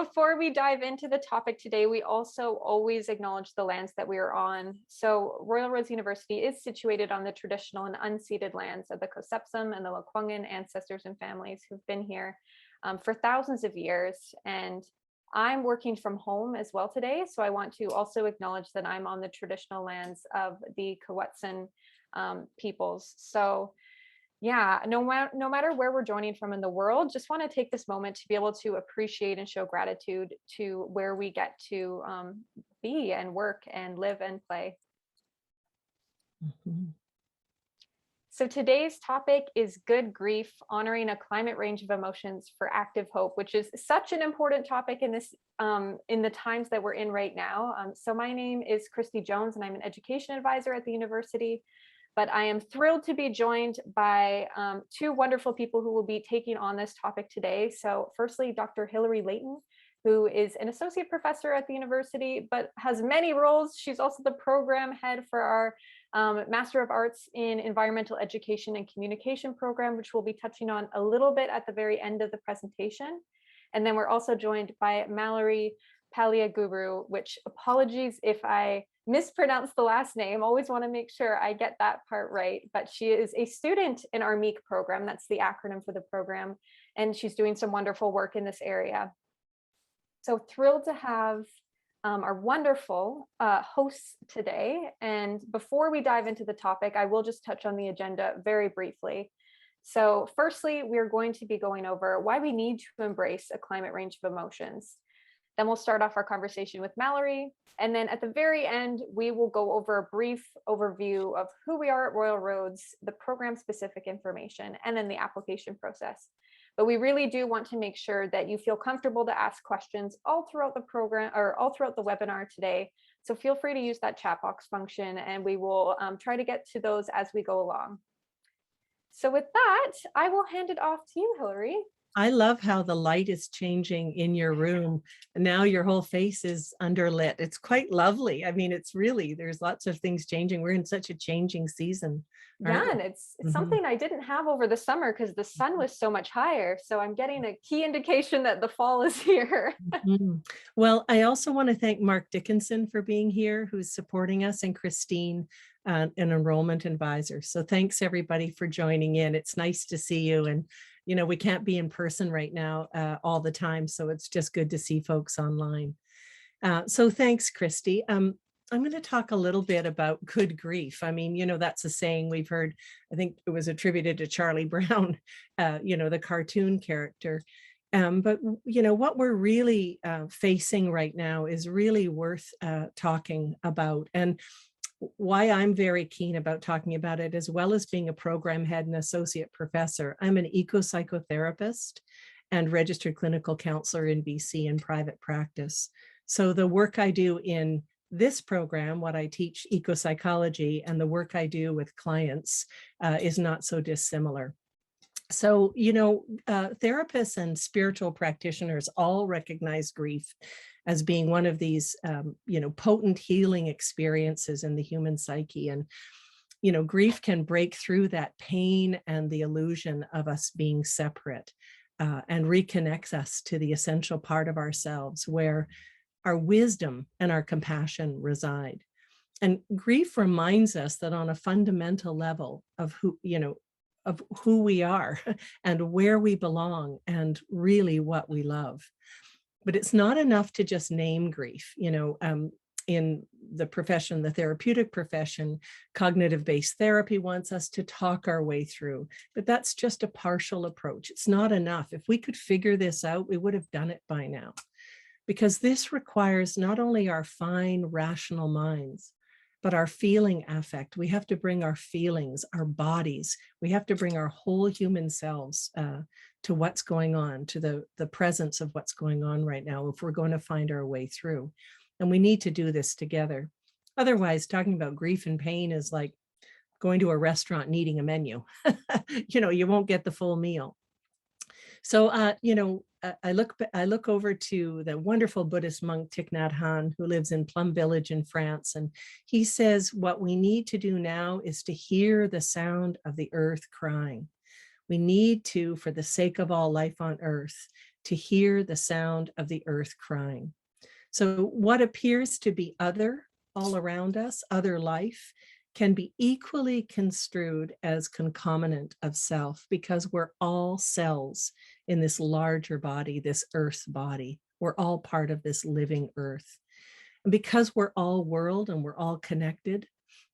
before we dive into the topic today, we also always acknowledge the lands that we are on. So Royal Roads University is situated on the traditional and unceded lands of the Kosepsum and the Lekwungen ancestors and families who've been here for thousands of years. And I'm working from home as well today. So I want to also acknowledge that I'm on the traditional lands of the Kwetson peoples. So yeah, no matter where we're joining from in the world, just want to take this moment to be able to appreciate and show gratitude to where we get to be and work and live and play. Mm-hmm. So today's topic is good grief, honoring a climate range of emotions for active hope, which is such an important topic in this in the times that we're in right now. So my name is Christy Jones, and I'm an education advisor at the university. But I am thrilled to be joined by two wonderful people who will be taking on this topic today. So firstly, Dr. Hilary Leighton, who is an associate professor at the university, but has many roles. She's also the program head for our Master of Arts in Environmental Education and Communication program, which we'll be touching on a little bit at the very end of the presentation. And then we're also joined by Mallory Palliyaguru, which apologies if I mispronounce the last name, always want to make sure I get that part right, but she is a student in our MAEEC program. That's the acronym for the program. And she's doing some wonderful work in this area. So thrilled to have our wonderful hosts today. And before we dive into the topic, I will just touch on the agenda very briefly. So firstly, we're going to be going over why we need to embrace a climate range of emotions. Then we'll start off our conversation with Mallory. And then at the very end, we will go over a brief overview of who we are at Royal Roads, the program specific information, and then the application process. But we really do want to make sure that you feel comfortable to ask questions all throughout the program or all throughout the webinar today. So feel free to use that chat box function, and we will try to get to those as we go along. So with that, I will hand it off to you, Hilary. I love how the light is changing in your room. Now your whole face is underlit. It's quite lovely. I mean, it's really, there's lots of things changing. We're in such a changing season. Yeah, and it's something I didn't have over the summer because the sun was so much higher. So I'm getting a key indication that the fall is here. Well, I also want to thank Mark Dickinson for being here, who's supporting us, and Christine, an enrollment advisor. So thanks everybody for joining in. It's nice to see you. And you know, we can't be in person right now all the time, so it's just good to see folks online. So thanks, Christy. I'm going to talk a little bit about good grief. I mean, you know, that's a saying we've heard. I think it was attributed to Charlie Brown, you know, the cartoon character. But, you know, what we're really facing right now is really worth talking about. And why I'm very keen about talking about it, as well as being a program head and associate professor. I'm an eco-psychotherapist and registered clinical counselor in BC in private practice. So the work I do in this program, what I teach eco-psychology, and the work I do with clients is not so dissimilar. So, you know, therapists and spiritual practitioners all recognize grief as being one of these, you know, potent healing experiences in the human psyche. And, you know, grief can break through that pain and the illusion of us being separate and reconnects us to the essential part of ourselves where our wisdom and our compassion reside. And grief reminds us that on a fundamental level of who, you know, of who we are and where we belong and really what we love. But it's not enough to just name grief. You know, in the profession, the therapeutic profession, cognitive-based therapy wants us to talk our way through, but that's just a partial approach. It's not enough. If we could figure this out, we would have done it by now, because this requires not only our fine, rational minds, but our feeling affect. We have to bring our feelings, our bodies, we have to bring our whole human selves to what's going on, to the presence of what's going on right now, if we're going to find our way through. And we need to do this together. Otherwise, talking about grief and pain is like going to a restaurant and eating a menu. You know, you won't get the full meal. So, you know, I look over to the wonderful Buddhist monk Thich Nhat Hanh, who lives in Plum Village in France. And he says, what we need to do now is to hear the sound of the earth crying. We need to, for the sake of all life on earth, to hear the sound of the earth crying. So what appears to be other all around us, other life, can be equally construed as concomitant of self, because we're all cells in this larger body, this earth body. We're all part of this living earth. And because we're all world and we're all connected,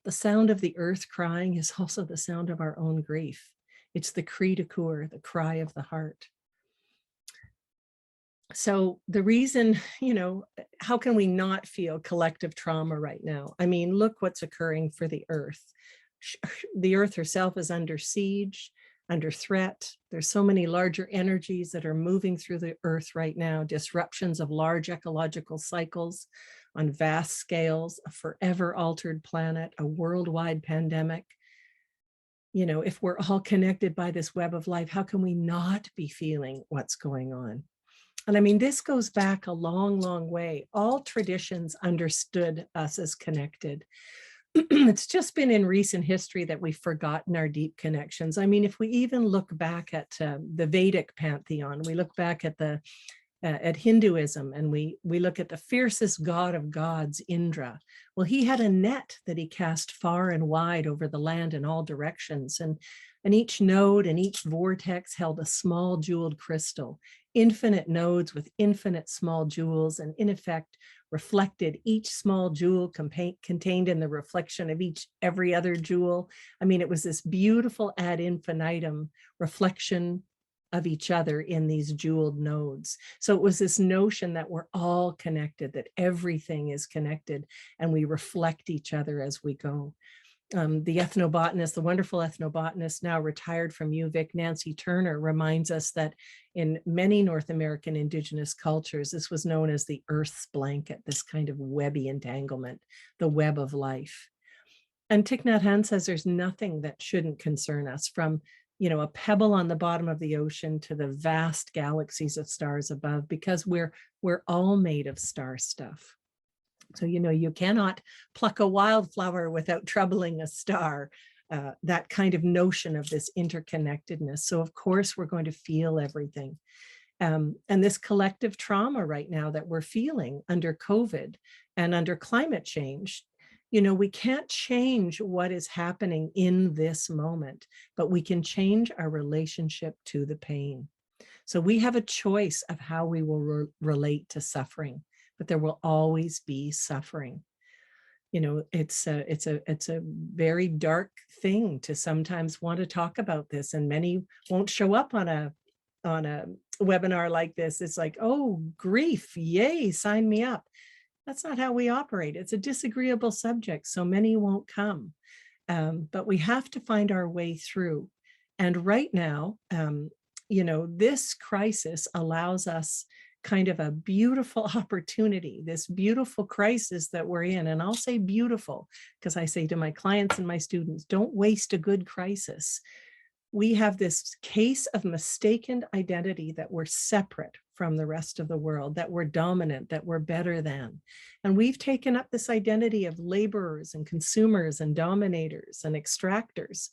the sound of the earth crying is also the sound of our own grief. It's the cri de coeur, the cry of the heart. So the reason, how can we not feel collective trauma right now? I mean, look what's occurring for the earth. The earth herself is under siege, under threat. There's so many larger energies that are moving through the earth right now, disruptions of large ecological cycles on vast scales, a forever altered planet, a worldwide pandemic. If we're all connected by this web of life, how can we not be feeling what's going on? And I mean, this goes back a long, long way. All traditions understood us as connected. It's just been in recent history that we've forgotten our deep connections. I mean, if we even look back at the Vedic pantheon, we look back at Hinduism, and we look at the fiercest god of gods, Indra. Well, he had a net that he cast far and wide over the land in all directions. And each node and each vortex held a small jeweled crystal, infinite nodes with infinite small jewels, and in effect reflected each small jewel contained in the reflection of every other jewel. I mean, it was this beautiful ad infinitum reflection of each other in these jeweled nodes. So it was this notion that we're all connected, that everything is connected, and we reflect each other as we go. The ethnobotanist, the wonderful ethnobotanist, now retired from UVic, Nancy Turner, reminds us that in many North American indigenous cultures, this was known as the earth's blanket, this kind of webby entanglement, the web of life. And Thich Nhat Hanh says there's nothing that shouldn't concern us, from a pebble on the bottom of the ocean to the vast galaxies of stars above, because we're all made of star stuff. So, you cannot pluck a wildflower without troubling a star, that kind of notion of this interconnectedness. So, of course, we're going to feel everything. And this collective trauma right now that we're feeling under COVID and under climate change, we can't change what is happening in this moment, but we can change our relationship to the pain. So we have a choice of how we will relate to suffering, but there will always be suffering. It's a very dark thing to sometimes want to talk about this, and many won't show up on a webinar like this. It's like, oh, grief, yay, sign me up. That's not how we operate. It's a disagreeable subject, so many won't come. But we have to find our way through. And right now, this crisis allows us kind of a beautiful opportunity, this beautiful crisis that we're in. And I'll say beautiful, because I say to my clients and my students, don't waste a good crisis. We have this case of mistaken identity that we're separate from the rest of the world, that we're dominant, that we're better than. And we've taken up this identity of laborers and consumers and dominators and extractors.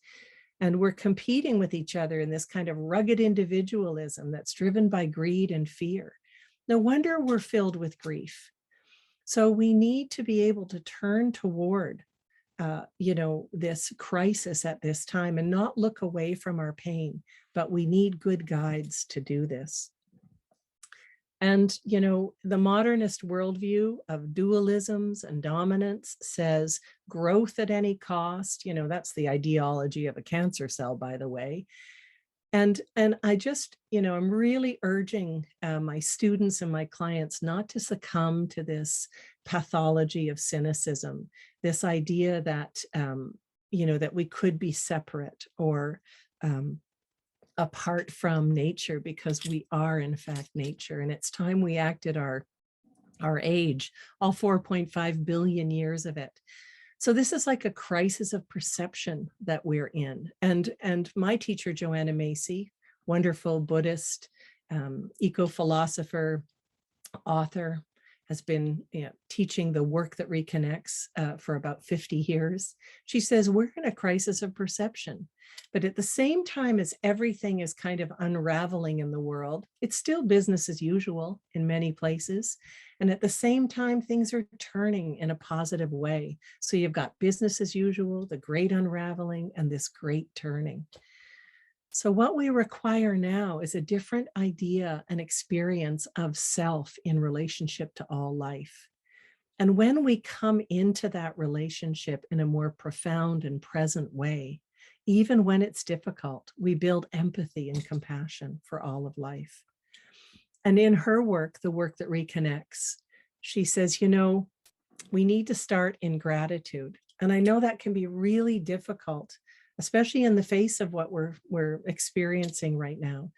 And we're competing with each other in this kind of rugged individualism that's driven by greed and fear. No wonder we're filled with grief. So we need to be able to turn toward this crisis at this time and not look away from our pain, but we need good guides to do this. And, the modernist worldview of dualisms and dominance says growth at any cost. That's the ideology of a cancer cell, by the way. And I just, I'm really urging my students and my clients not to succumb to this pathology of cynicism, this idea that, that we could be separate or apart from nature, because we are in fact nature. And it's time we acted our age, all 4.5 billion years of it. So this is like a crisis of perception that we're in. And my teacher, Joanna Macy, wonderful Buddhist, eco-philosopher, author, has been teaching the work that reconnects for about 50 years. She says, we're in a crisis of perception. But at the same time as everything is kind of unraveling in the world, it's still business as usual in many places. And at the same time, things are turning in a positive way. So you've got business as usual, the great unraveling, and this great turning. So what we require now is a different idea and experience of self in relationship to all life. And when we come into that relationship in a more profound and present way, even when it's difficult, we build empathy and compassion for all of life. And in her work, the work that reconnects, she says, we need to start in gratitude. And I know that can be really difficult, especially in the face of what we're experiencing right now.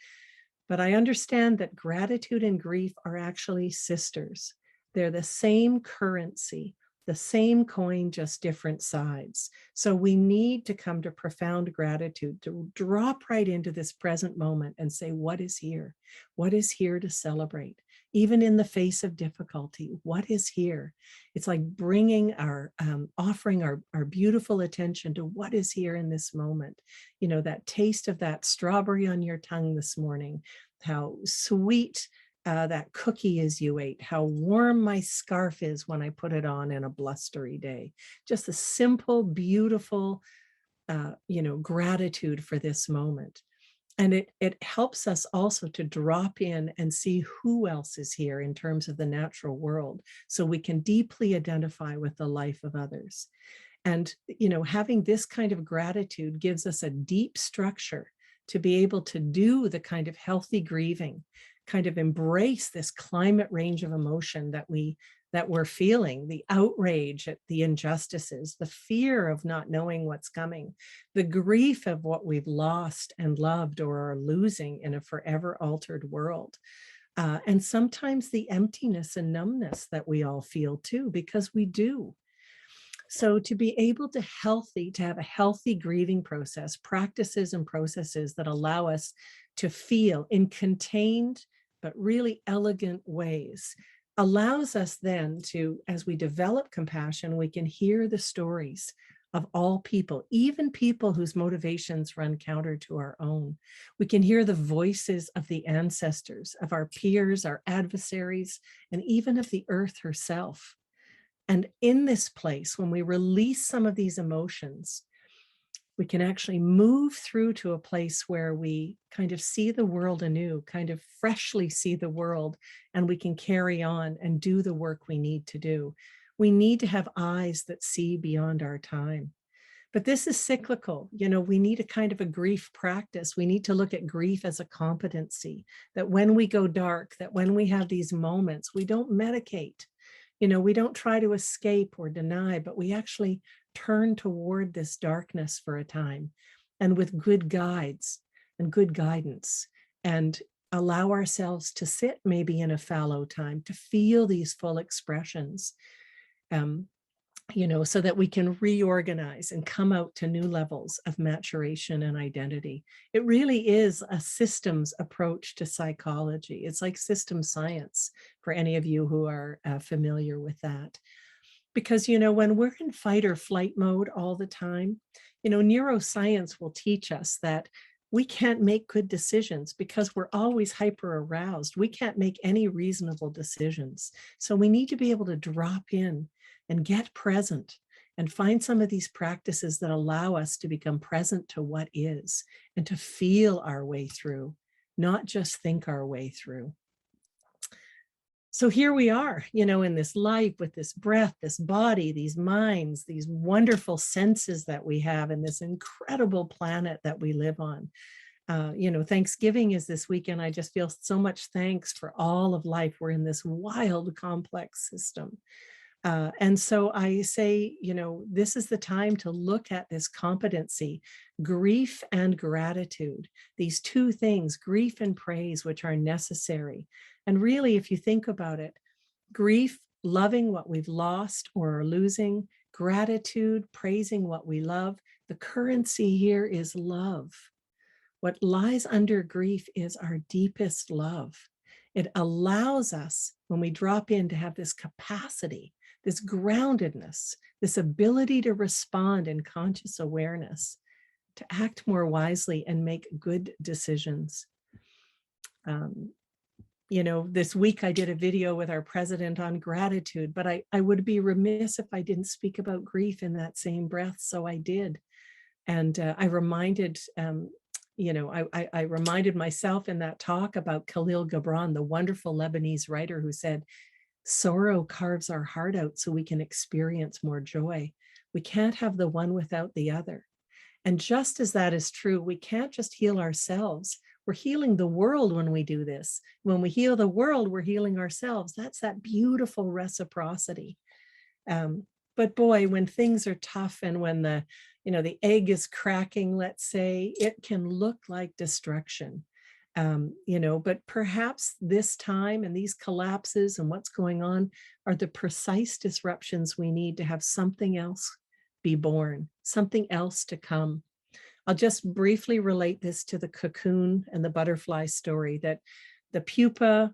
But I understand that gratitude and grief are actually sisters. They're the same currency, the same coin, just different sides. So we need to come to profound gratitude, to drop right into this present moment and say, what is here? What is here to celebrate? Even in the face of difficulty, what is here? It's like bringing offering our beautiful attention to what is here in this moment. That taste of that strawberry on your tongue this morning, how sweet that cookie is you ate, how warm my scarf is when I put it on in a blustery day. Just a simple, beautiful, gratitude for this moment. And it helps us also to drop in and see who else is here in terms of the natural world, so we can deeply identify with the life of others. And, having this kind of gratitude gives us a deep structure to be able to do the kind of healthy grieving, kind of embrace this climate range of emotion that we're feeling, the outrage at the injustices, the fear of not knowing what's coming, the grief of what we've lost and loved or are losing in a forever altered world. And sometimes the emptiness and numbness that we all feel too, because we do. So to be able to have a healthy grieving process, practices and processes that allow us to feel in contained but really elegant ways, allows us then to, as we develop compassion, we can hear the stories of all people, even people whose motivations run counter to our own. We can hear the voices of the ancestors, of our peers, our adversaries, and even of the earth herself. And in this place, when we release some of these emotions, we can actually move through to a place where we kind of see the world anew, kind of freshly see the world, and we can carry on and do the work we need to do. We need to have eyes that see beyond our time. But this is cyclical. We need a kind of a grief practice. We need to look at grief as a competency, that when we go dark, that when we have these moments, we don't medicate. We don't try to escape or deny, but we actually turn toward this darkness for a time, and with good guides and good guidance, and allow ourselves to sit maybe in a fallow time, to feel these full expressions, so that we can reorganize and come out to new levels of maturation and identity. It really is a systems approach to psychology. It's like system science for any of you who are familiar with that. Because, when we're in fight or flight mode all the time, neuroscience will teach us that we can't make good decisions because we're always hyper aroused. We can't make any reasonable decisions. So we need to be able to drop in and get present and find some of these practices that allow us to become present to what is and to feel our way through, not just think our way through. So here we are, in this life with this breath, this body, these minds, these wonderful senses that we have in this incredible planet that we live on. Thanksgiving is this weekend. I just feel so much thanks for all of life. We're in this wild, complex system. And so I say, this is the time to look at this competency, grief and gratitude, these two things, grief and praise, which are necessary. And really, if you think about it, grief, loving what we've lost or are losing, gratitude, praising what we love, the currency here is love. What lies under grief is our deepest love. It allows us, when we drop in, to have this capacity, this groundedness, this ability to respond in conscious awareness, to act more wisely and make good decisions. You know, this week I did a video with our president on gratitude, but I would be remiss if I didn't speak about grief in that same breath. So I did. And I reminded, you know, I reminded myself in that talk about Khalil Gibran, the wonderful Lebanese writer, who said, sorrow carves our heart out so we can experience more joy. We can't have the one without the other. And just as that is true, we can't just heal ourselves. We're healing the world when we do this. When we heal the world, we're healing ourselves. That's that beautiful reciprocity. But boy, when things are tough and when the egg is cracking, let's say, it can look like destruction. But perhaps this time and these collapses and what's going on are the precise disruptions we need to have something else be born, something else to come. I'll just briefly relate this to the cocoon and the butterfly story, that the pupa,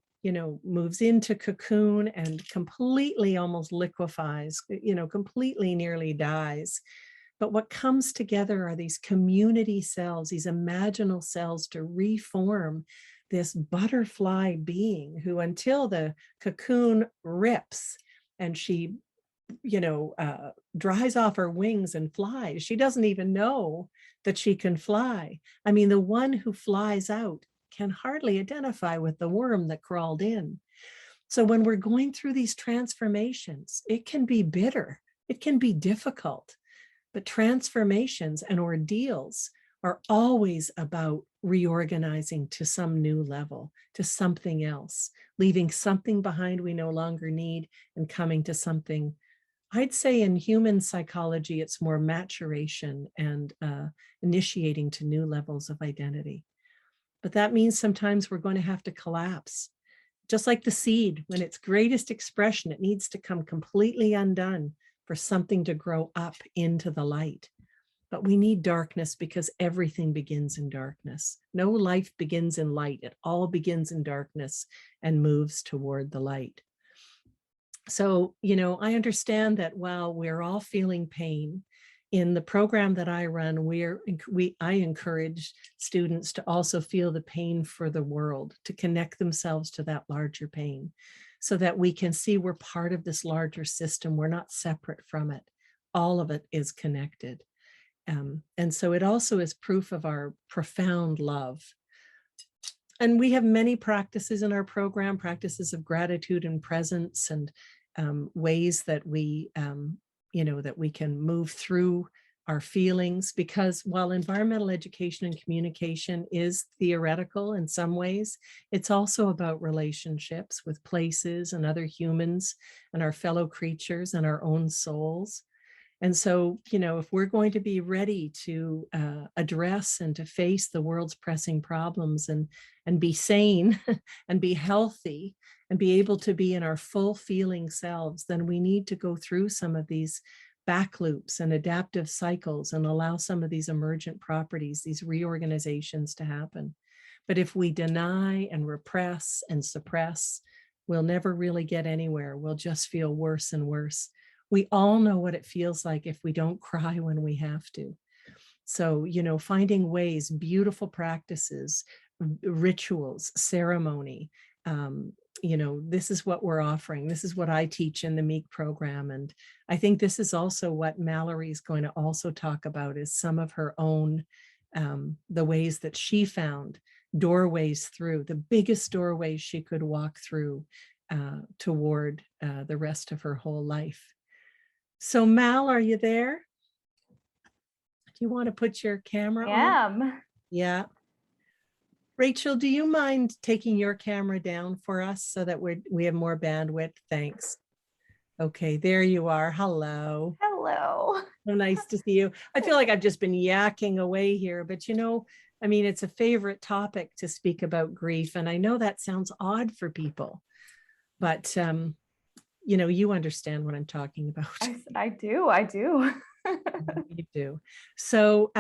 moves into cocoon and completely almost liquefies, completely nearly dies. But what comes together are these community cells, these imaginal cells, to reform this butterfly being who, until the cocoon rips and she, dries off her wings and flies, she doesn't even know that she can fly. I mean, the one who flies out can hardly identify with the worm that crawled in. So when we're going through these transformations, it can be bitter, it can be difficult. But transformations and ordeals are always about reorganizing to some new level, to something else, leaving something behind we no longer need and coming to something. I'd say in human psychology, it's more maturation and initiating to new levels of identity. But that means sometimes we're going to have to collapse. Just like the seed, when its greatest expression, it needs to come completely undone for something to grow up into the light. But we need darkness because everything begins in darkness. No life begins in light. It all begins in darkness and moves toward the light. So, I understand that while we're all feeling pain, in the program that I run, I encourage students to also feel the pain for the world, to connect themselves to that larger pain, so that we can see we're part of this larger system. We're not separate from it. All of it is connected. And so it also is proof of our profound love. And we have many practices in our program, practices of gratitude and presence, and ways that we, that we can move through our feelings, because while environmental education and communication is theoretical in some ways, it's also about relationships with places and other humans and our fellow creatures and our own souls. And so, if we're going to be ready to address and to face the world's pressing problems and be sane and be healthy and be able to be in our full feeling selves, then we need to go through some of these back loops and adaptive cycles and allow some of these emergent properties, these reorganizations to happen. But if we deny and repress and suppress, we'll never really get anywhere. We'll just feel worse and worse. We all know what it feels like if we don't cry when we have to. So, finding ways, beautiful practices, rituals, ceremony, this is what we're offering. This is what I teach in the MAEEC program. And I think this is also what Mallory is going to also talk about, is some of her own, the ways that she found doorways through, the biggest doorways she could walk through toward the rest of her whole life. So Mal, are you there? Do you want to put your camera on? Yeah. Rachel, do you mind taking your camera down for us so that we have more bandwidth? Thanks. Okay, there you are. Hello. Hello. So nice to see you. I feel like I've just been yakking away here, but it's a favorite topic to speak about grief. And I know that sounds odd for people, but you understand what I'm talking about. I do. You do. So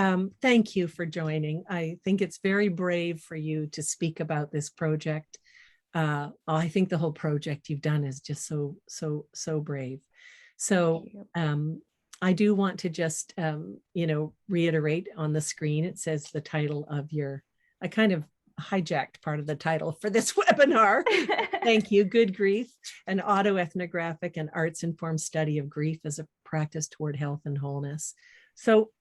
thank you for joining. I think it's very brave for you to speak about this project. I think the whole project you've done is just so brave. So I do want to just, reiterate on the screen, it says the title of I kind of hijacked part of the title for this webinar. Thank you. Good Grief, an autoethnographic and arts-informed study of grief as a practice toward health and wholeness. So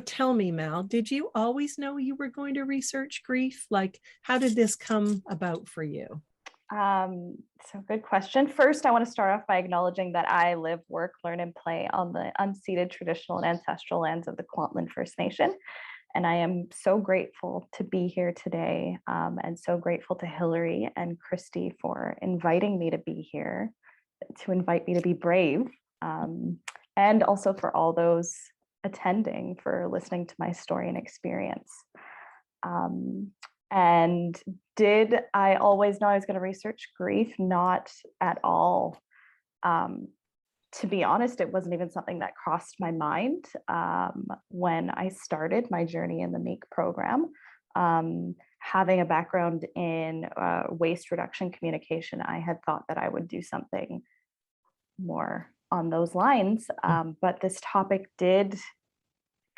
tell me, Mal, did you always know you were going to research grief? Like, how did this come about for you? So good question. First, I want to start off by acknowledging that I live, work, learn, and play on the unceded traditional and ancestral lands of the Kwantlen First Nation. And I am so grateful to be here today, and so grateful to Hilary and Christy for inviting me to be here, to invite me to be brave, and also for all those attending for listening to my story and experience. And did I always know I was going to research grief? Not at all. To be honest, it wasn't even something that crossed my mind when I started my journey in the MAEEC program. Having a background in waste reduction communication, I had thought that I would do something more on those lines, but this topic did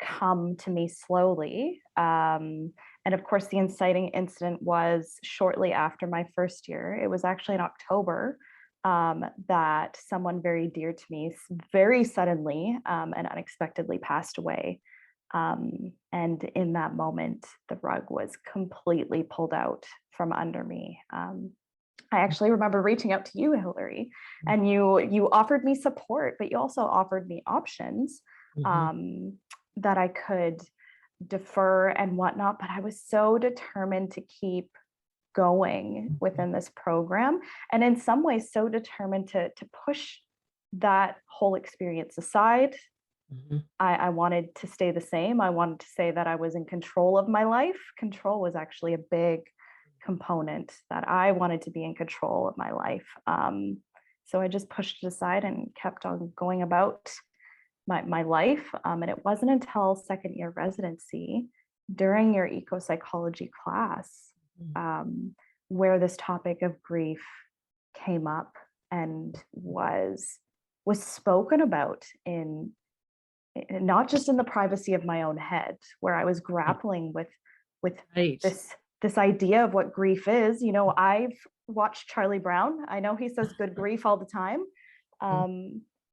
come to me slowly. And of course, the inciting incident was shortly after my first year. It was actually in October that someone very dear to me very suddenly and unexpectedly passed away. And in that moment, the rug was completely pulled out from under me. I actually remember reaching out to you, Hilary, and you offered me support, but you also offered me options that I could defer and whatnot. But I was so determined to keep going within this program, and in some ways so determined to push that whole experience aside. I wanted to stay the same. I wanted to say that I was in control of my life. Control was actually a big component, that I wanted to be in control of my life. So I just pushed it aside and kept on going about my life. And it wasn't until second year residency, during your eco-psychology class, where this topic of grief came up and was spoken about in not just in the privacy of my own head, where I was grappling with this idea of what grief is. You know, I've watched Charlie Brown. I know he says good grief all the time,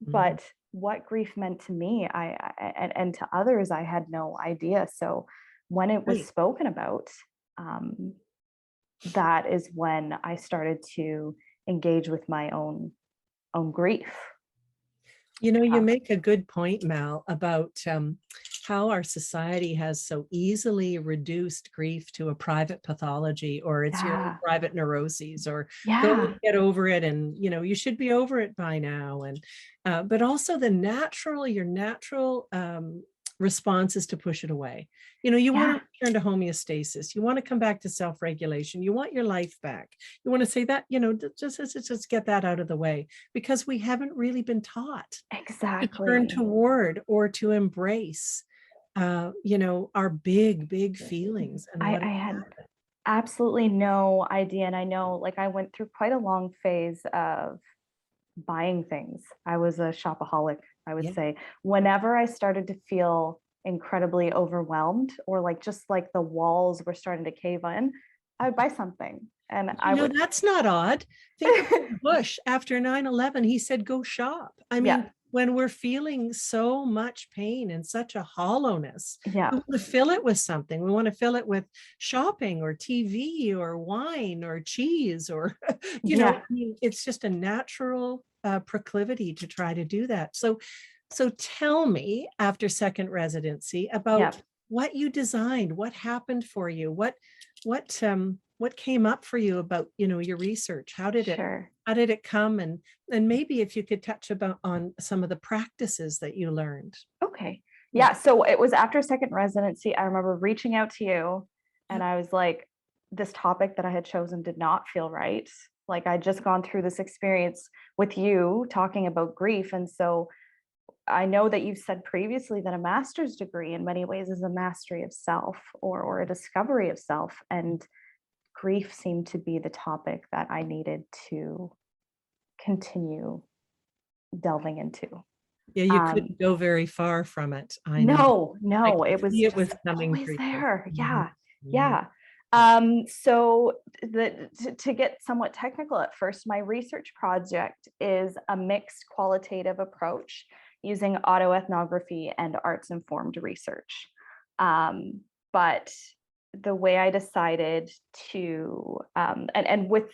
but what grief meant to me, and to others, I had no idea. So when it was spoken about, that is when I started to engage with my own grief. You know, you make a good point, Mal, about how our society has so easily reduced grief to a private pathology, or it's your own private neuroses, or go get over it, and you know, you should be over it by now. And but also your natural response is to push it away. You know, you want to return to homeostasis. You want to come back to self-regulation. You want your life back. You want to say that, you know, just get that out of the way, because we haven't really been taught to turn toward or to embrace, you know, our big feelings. And I had absolutely no idea. And I know, like, I went through quite a long phase of buying things. I was a shopaholic, I would say. Whenever I started to feel incredibly overwhelmed, or like just like the walls were starting to cave in, I would buy something. And that's not odd. Think of Bush after 9/11. He said, go shop. I mean, when we're feeling so much pain and such a hollowness, we want to fill it with something. We want to fill it with shopping or TV or wine or cheese, or, you know, I mean, it's just a natural proclivity to try to do that. So tell me, after second residency, about what you designed, what happened for you, what came up for you about, you know, your research. How did it come? And maybe if you could touch on some of the practices that you learned. Okay. Yeah. So it was after second residency. I remember reaching out to you, and I was like, this topic that I had chosen did not feel right. Like, I'd just gone through this experience with you talking about grief. And so I know that you've said previously that a master's degree in many ways is a mastery of self, or a discovery of self. And grief seemed to be the topic that I needed to continue delving into. Yeah, you couldn't go very far from it. I know. No, I it was see it was just coming always for you. there. Mhm. Yeah. So to get somewhat technical at first, my research project is a mixed qualitative approach using autoethnography and arts-informed research. But the way I decided to, and with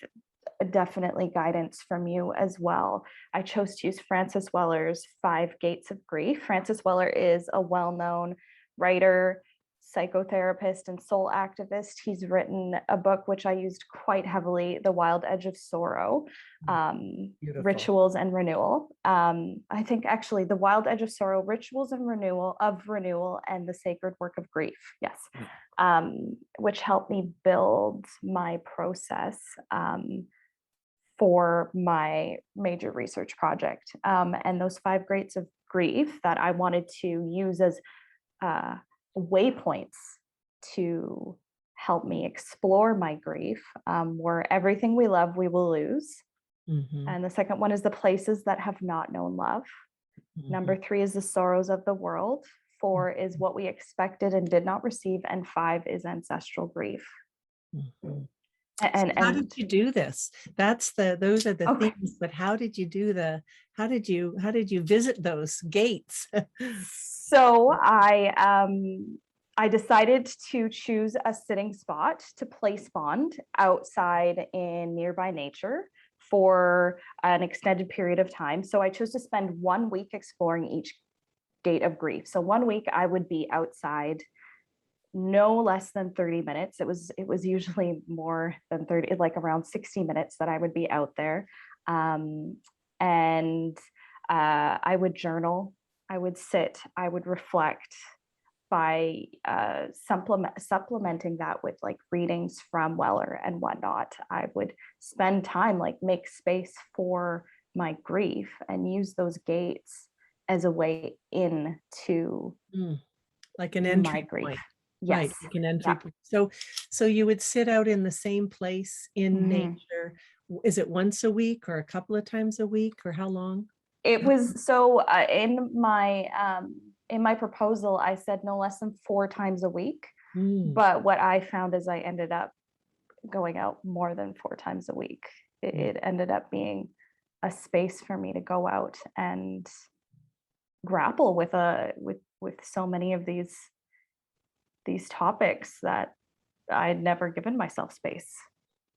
definitely guidance from you as well, I chose to use Francis Weller's 5 Gates of Grief. Francis Weller is a well-known writer, psychotherapist, and soul activist. He's written a book which I used quite heavily, The Wild Edge of Sorrow, Beautiful. Rituals and Renewal. I think actually The Wild Edge of Sorrow, Rituals and Renewal, and The Sacred Work of Grief. Yes. Which helped me build my process for my major research project. And those 5 Gates of Grief that I wanted to use as waypoints to help me explore my grief were everything we love, we will lose. Mhm. And the second one is the places that have not known love. Number 3 is the sorrows of the world. 4 is what we expected and did not receive. And 5 is ancestral grief. Mhm. And How did you do this? Those are the Okay. themes, but how did you how did you visit those gates? So I decided to choose a sitting spot to place bond outside in nearby nature for an extended period of time. So I chose to spend 1 week exploring each gate of grief. So 1 week I would be outside no less than 30 minutes. It was usually more than 30, like around 60 minutes that I would be out there. And I would journal, I would sit, I would reflect by supplementing that with like readings from Weller and whatnot. I would spend time, like make space for my grief and use those gates as a way into Like an my entry grief. point. Yes. Right, like an entry Yeah. point. So you would sit out in the same place in Mhm. nature. Is it once a week or a couple of times a week, or how long? It was so in my proposal, I said no less than 4 times a week. Mm, But what I found is I ended up going out more than 4 times a week. It ended up being a space for me to go out and grapple with so many of these topics that I'd never given myself space.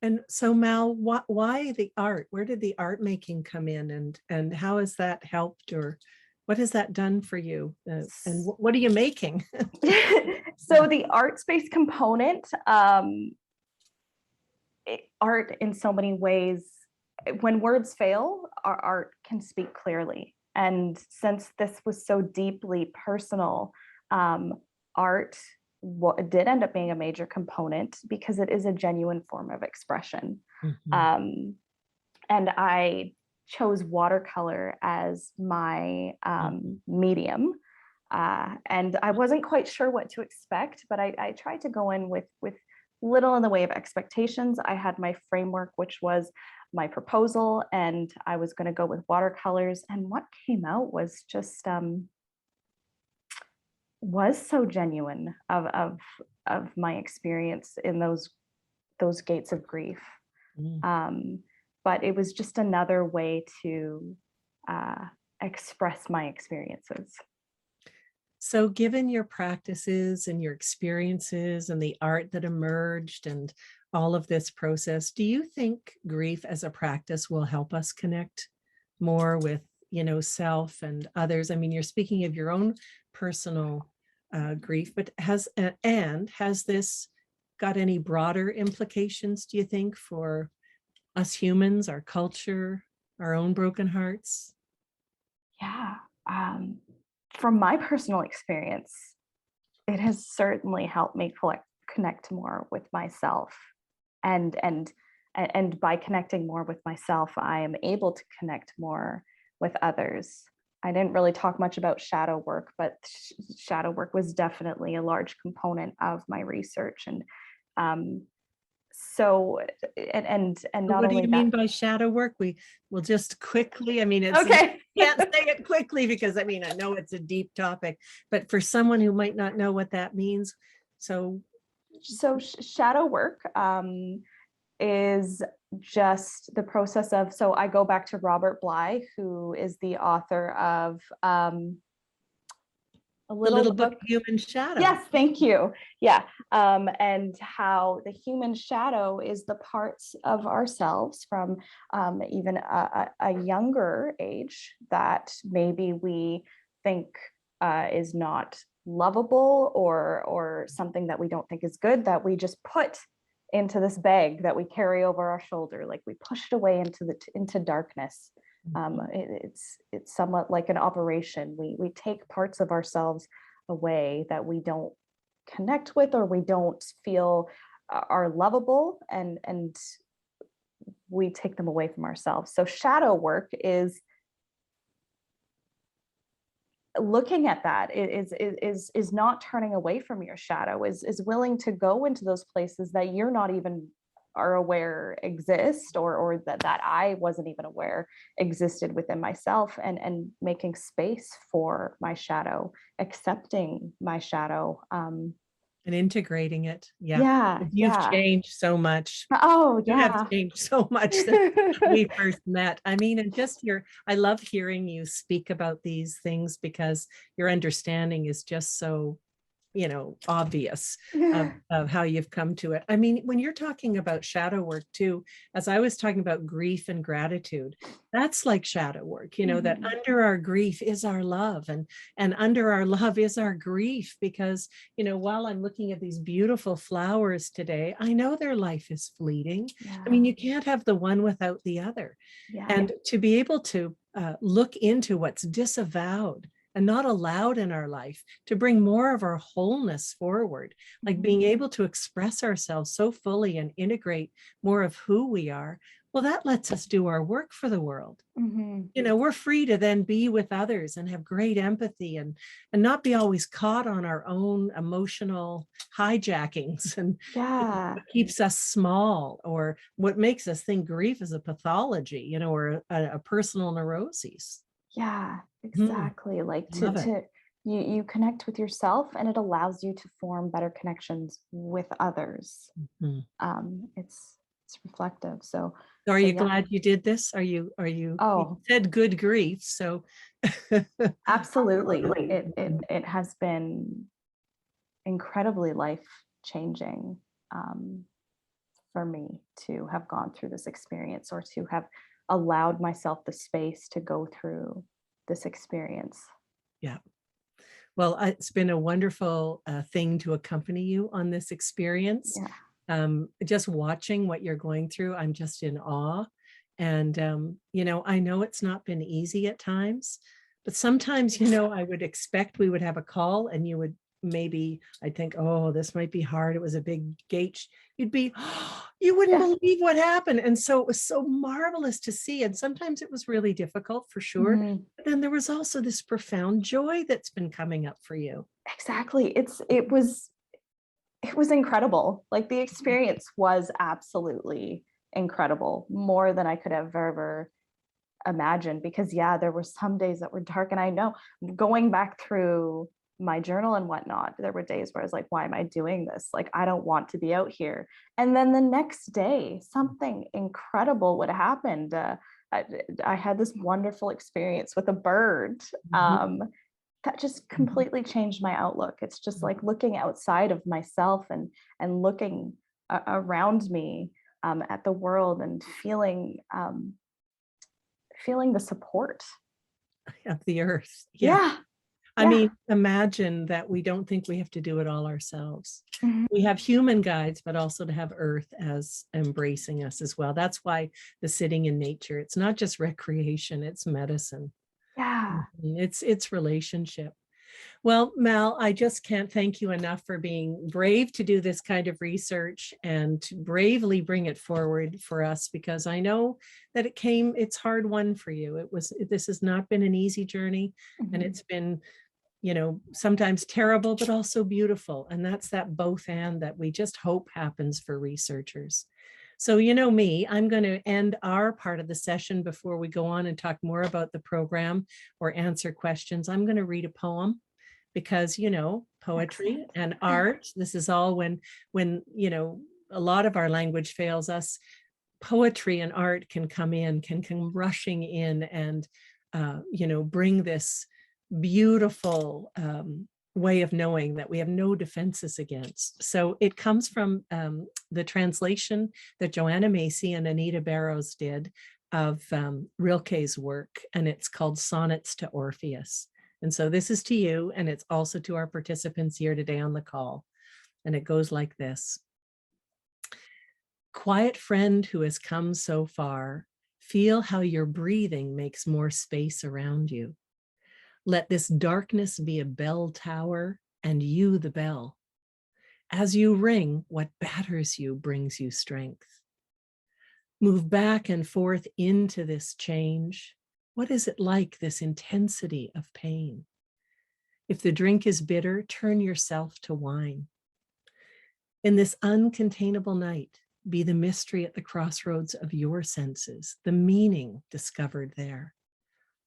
And so Mal, why the art? Where did the art making come in, and how has that helped, or what has that done for you? And what are you making? So the art space component, art in so many ways, when words fail, our art can speak clearly. And since this was so deeply personal, art did end up being a major component because it is a genuine form of expression. Mhm. And I chose watercolor as my medium. And I wasn't quite sure what to expect, but I tried to go in with little in the way of expectations. I had my framework, which was my proposal, and I was going to go with watercolors. And what came out was just was so genuine of my experience in those gates of grief. But it was just another way to express my experiences. So given your practices and your experiences and the art that emerged and all of this process, do you think grief as a practice will help us connect more with, self and others? I mean, you're speaking of your own personal grief, but has this got any broader implications, do you think, for us humans, our culture, our own broken hearts? Yeah. From my personal experience, it has certainly helped me connect more with myself. And by connecting more with myself, I am able to connect more with others. I didn't really talk much about shadow work, but shadow work was definitely a large component of my research. And So, and not What do only you that. mean by shadow work? We will just quickly, I mean, it's, Okay. can't say it quickly because I mean, I know it's a deep topic, but for someone who might not know what that means. So Shadow work is just the process of, so I go back to Robert Bly, who is the author of a the little book. book, Human Shadow. Yes, thank you. Yeah. And how the human shadow is the parts of ourselves from even a younger age that maybe we think is not lovable, or something that we don't think is good, that we just put into this bag that we carry over our shoulder, like we push it away into darkness. It's somewhat like an operation. We take parts of ourselves away that we don't connect with, or we don't feel are lovable, and we take them away from ourselves. So shadow work is looking at that, is not turning away from your shadow, is willing to go into those places that you're not even are aware exist, or that I wasn't even aware existed within myself, and making space for my shadow, accepting my shadow, And integrating it. Yeah. yeah, You've yeah. changed so much. Oh You yeah. have changed so much since we first met. I mean, and just I love hearing you speak about these things because your understanding is just so, obvious of how you've come to it. I mean, when you're talking about shadow work too, as I was talking about grief and gratitude, that's like shadow work, that under our grief is our love, and under our love is our grief, because, while I'm looking at these beautiful flowers today, I know their life is fleeting. Yeah. I mean, you can't have the one without the other. Yeah. And to be able to look into what's disavowed and not allowed in our life, to bring more of our wholeness forward, like being able to express ourselves so fully and integrate more of who we are, well, that lets us do our work for the world. We're free to then be with others and have great empathy, and not be always caught on our own emotional hijackings, and what keeps us small, or what makes us think grief is a pathology, or a personal neuroses. Yeah, exactly. Like you connect with yourself, and it allows you to form better connections with others. It's reflective. So are you glad you did this? Are you you said good grief, so absolutely. It has been incredibly life changing for me to have gone through this experience, or to have allowed myself the space to go through this experience. Yeah. Well, it's been a wonderful thing to accompany you on this experience. Yeah. Just watching what you're going through, I'm just in awe. And, I know it's not been easy at times, but sometimes, I would expect we would have a call, and you would I'd think, oh, this might be hard. It was a big gate. You wouldn't believe what happened. And so it was so marvelous to see. And sometimes it was really difficult, for sure. But then there was also this profound joy that's been coming up for you. Exactly. It was incredible. Like, the experience was absolutely incredible, more than I could have ever imagined, because there were some days that were dark, and I know, going back through my journal and whatnot, there were days where I was like, why am I doing this? Like, I don't want to be out here. And then the next day, something incredible would happen. I had this wonderful experience with a bird that just completely changed my outlook. It's just like looking outside of myself, and looking around me at the world, and feeling the support of the earth. Yeah. I mean, imagine that we don't think we have to do it all ourselves. We have human guides, but also to have earth as embracing us as well. That's why the sitting in nature, it's not just recreation, it's medicine. Yeah. It's relationship. Well, Mal, I just can't thank you enough for being brave to do this kind of research, and to bravely bring it forward for us, because I know that it's hard won for you. This has not been an easy journey, and it's been, sometimes terrible, but also beautiful. And that's that both and that we just hope happens for researchers. So you know me, I'm going to end our part of the session before we go on and talk more about the program or answer questions. I'm going to read a poem because, you know, poetry Excellent. and art, this is all when, you know, a lot of our language fails us, poetry and art can come rushing in and, you know, bring this beautiful way of knowing that we have no defenses against. So it comes from the translation that Joanna Macy and Anita Barrows did of Rilke's work, and it's called Sonnets to Orpheus. And so this is to you, and it's also to our participants here today on the call. And it goes like this. Quiet friend who has come so far, feel how your breathing makes more space around you. Let this darkness be a bell tower and you the bell. As you ring, what batters you brings you strength. Move back and forth into this change. What is it like, this intensity of pain? If the drink is bitter, turn yourself to wine. In this uncontainable night, be the mystery at the crossroads of your senses, the meaning discovered there.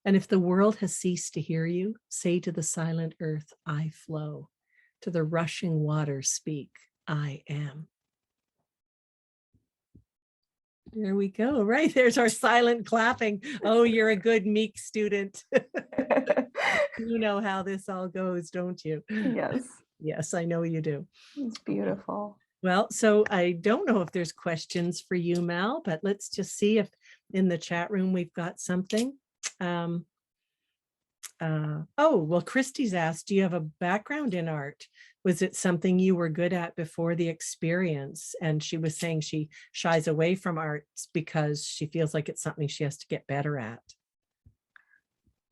And if the world has ceased to hear you, say to the silent earth, I flow. To the rushing waters speak, I am. There we go. Right, there's our silent clapping. Oh, you're a good MEEC student. You know how this all goes, don't you? Yes, Yes, I know you do. it's beautiful. Well, so I don't know if there's questions for you, Mal, but let's just see if in the chat room we've got something. Oh, well, Christy's asked, do you have a background in art? Was it something you were good at before the experience? And she was saying she shies away from art because she feels like it's something she has to get better at.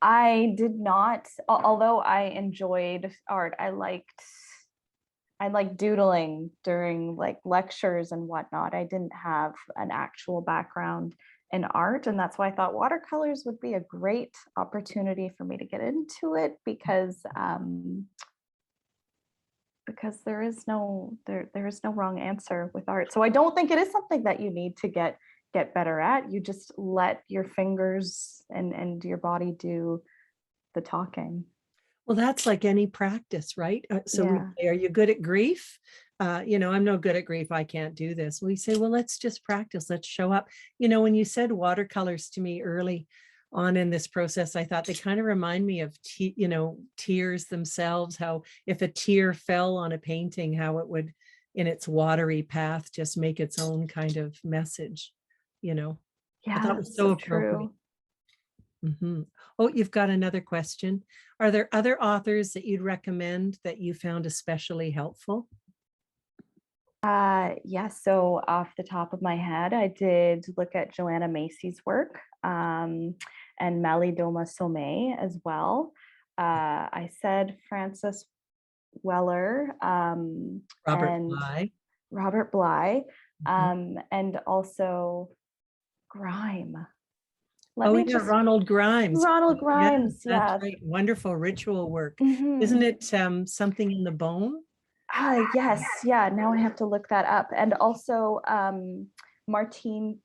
I did not, although I enjoyed art, I liked doodling during like lectures and whatnot. I didn't have an actual background in art, and that's why I thought watercolors would be a great opportunity for me to get into it, because there is no wrong answer with art. So I don't think it is something that you need to get better at. You just let your fingers and your body do the talking. Well, that's like any practice, right? So we Yeah. say, are you good at grief? You know, I'm no good at grief. I can't do this. We say, well, let's just practice. Let's show up. You know, when you said watercolors to me early on in this process, I thought they kind of remind me of, you know, tears themselves, how if a tear fell on a painting, how it would, in its watery path, just make its own kind of message, you know. I Yeah, thought it was so appropriate. true. Mm-hmm. Oh, you've got another question. Are there other authors that you'd recommend that you found especially helpful? Yes, so off the top of my head, I did look at Joanna Macy's work, and Mallory Somé as well. I said Francis Weller, Robert and Bly. Robert Bly, Mhm. and also Grime. Let Oh me yeah, just Ronald Grimes. Ronald Yes, Grimes, that's yes. right. Wonderful ritual work. Mhm. Isn't it something in the bone? Yes, yeah, now I have to look that up. And also Martine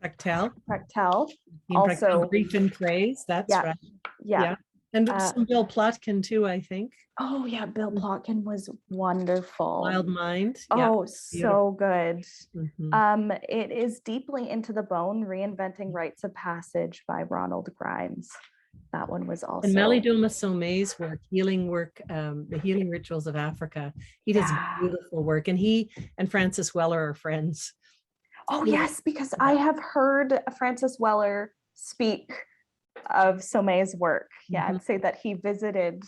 Prechtel. Prechtel, Prechtel, also, Grief and Praise. That's yeah, right. yeah. Yeah. And Uh, some Bill Plotkin too, I think. oh yeah, Bill Mhm. Plotkin was wonderful. Wild Mind. Yeah. Oh, Beautiful. so good. Mhm. It is Deeply Into the Bone, Reinventing Rites of Passage by Ronald Grimes. That one was And also, Malidoma Some's work, the Healing Rituals of Africa, he does yeah. beautiful work. And he and Francis Weller are friends. Oh Yeah. yes, because I have heard Francis Weller speak of Some's work. Yeah, Mhm. and say that he visited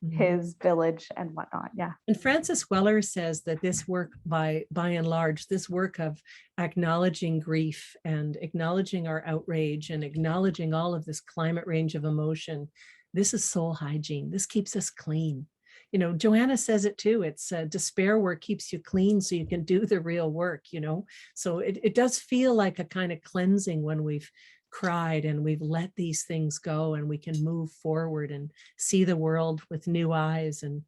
Mhm. his village and whatnot. Yeah. And Francis Weller says that this work, by and large, this work of acknowledging grief and acknowledging our outrage and acknowledging all of this climate range of emotion, this is soul hygiene. This keeps us clean. You know, Joanna says it too. It's despair work keeps you clean so you can do the real work, you know. So it does feel like a kind of cleansing when we've cried and we've let these things go and we can move forward and see the world with new eyes and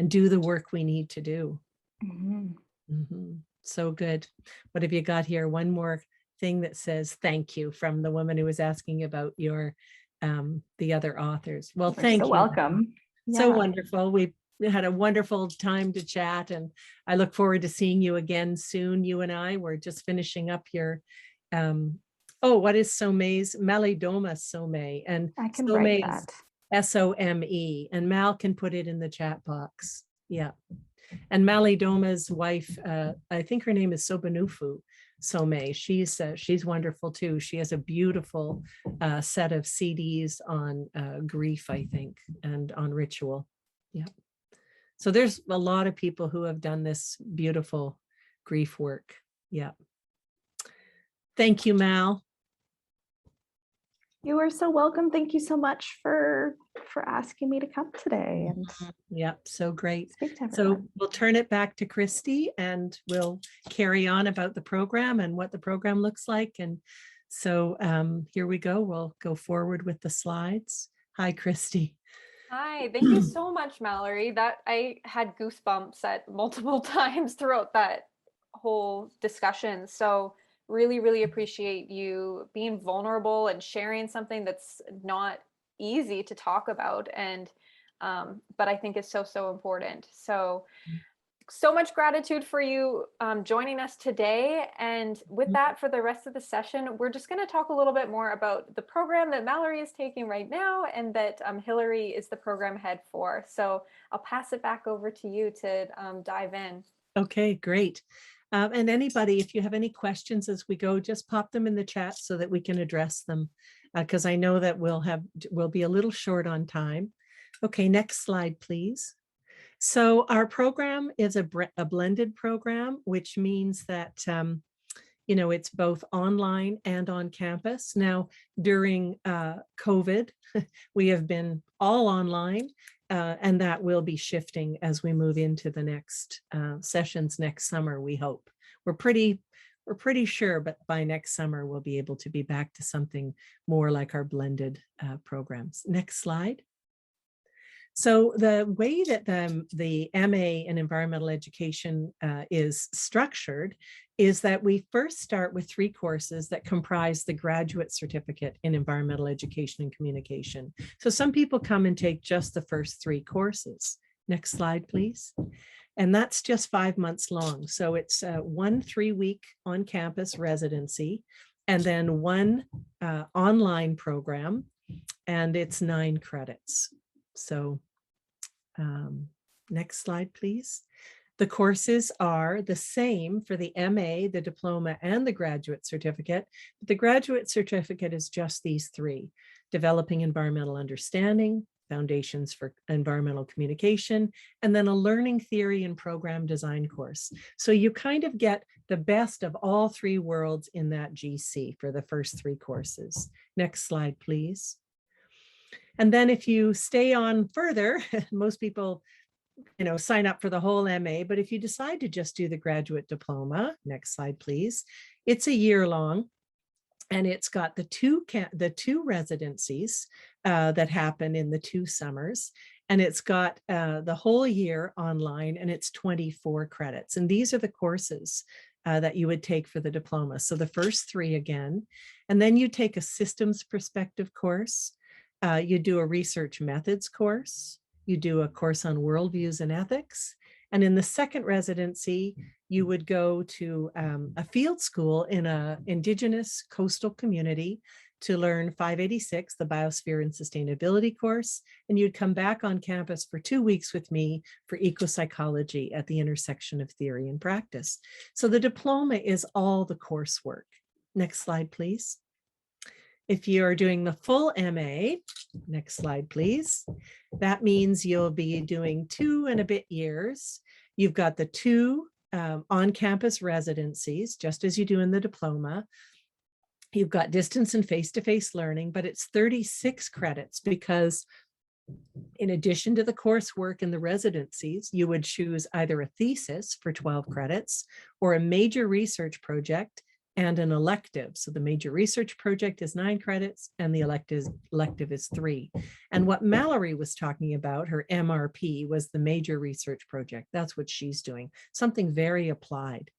do the work we need to do. Mhm. Mm-hmm. So good. What have you got here? One more thing that says thank you from the woman who was asking about your the other authors. Well, You're thank so you. welcome. So Yeah. wonderful. We had a wonderful time to chat, and I look forward to seeing you again soon. You and I were just finishing up your oh, what is Some's Malidoma Some, and I can Some write is that. Some, and Mal can put it in the chat box. Yeah. And Malidoma's wife, I think her name is Sobanufu Some. She's wonderful too. She has a beautiful set of CDs on grief, I think, and on ritual. Yeah. So there's a lot of people who have done this beautiful grief work. Yeah. Thank you, Mal. You are so welcome. Thank you so much for asking me to come today and Yeah, so great. speak to So everyone. we'll turn it back to Christy and we'll carry on about the program and what the program looks like. And so here we go. We'll go forward with the slides. Hi, Christy. Hi, thank you so much, Mallory. That I had goosebumps at multiple times throughout that whole discussion. So really, really appreciate you being vulnerable and sharing something that's not easy to talk about. And but I think is so, so important. So much gratitude for you joining us today. And with that, for the rest of the session, we're just going to talk a little bit more about the program that Mallory is taking right now and that Hilary is the program head for. So I'll pass it back over to you to dive in. Okay, great. And anybody, if you have any questions as we go, just pop them in the chat so that we can address them, because I know that we'll be a little short on time. Okay, next slide, please. So our program is a blended program, which means that, it's both online and on campus. Now, during COVID, we have been all online, and that will be shifting as we move into the next sessions next summer, we hope. We're pretty sure, but by next summer, we'll be able to be back to something more like our blended programs. Next slide. So the way that the MA in environmental education is structured is that we first start with 3 courses that comprise the graduate certificate in environmental education and communication. So some people come and take just the first 3 courses. Next slide, please. And that's just 5 months long. So it's 1 3-week on-campus residency and then 1 online program, and it's 9 credits. So next slide, please. The courses are the same for the MA, the diploma, and the graduate certificate. But the graduate certificate is just these 3: developing environmental understanding, foundations for environmental communication, and then a learning theory and program design course. So you kind of get the best of all 3 worlds in that GC for the first 3 courses. Next slide, please. And then if you stay on further, most people, sign up for the whole MA, but if you decide to just do the graduate diploma, next slide, please, it's a year long. And it's got the two residencies that happen in the 2 summers. And it's got the whole year online, and it's 24 credits. And these are the courses that you would take for the diploma. So the first 3 again, and then you take a systems perspective course. You do a research methods course. You do a course on worldviews and ethics. And in the second residency, you would go to a field school in an Indigenous coastal community to learn 586, the Biosphere and Sustainability course. And you'd come back on campus for 2 weeks with me for ecopsychology at the intersection of theory and practice. So the diploma is all the coursework. Next slide, please. If you are doing the full MA, next slide, please. That means you'll be doing 2 and a bit years. You've got the 2 on-campus residencies, just as you do in the diploma. You've got distance and face-to-face learning, but it's 36 credits because in addition to the coursework and the residencies, you would choose either a thesis for 12 credits or a major research project and an elective. So the major research project is 9 credits and the elective is 3. And what Mallory was talking about, her MRP, was the major research project. That's what she's doing, something very applied.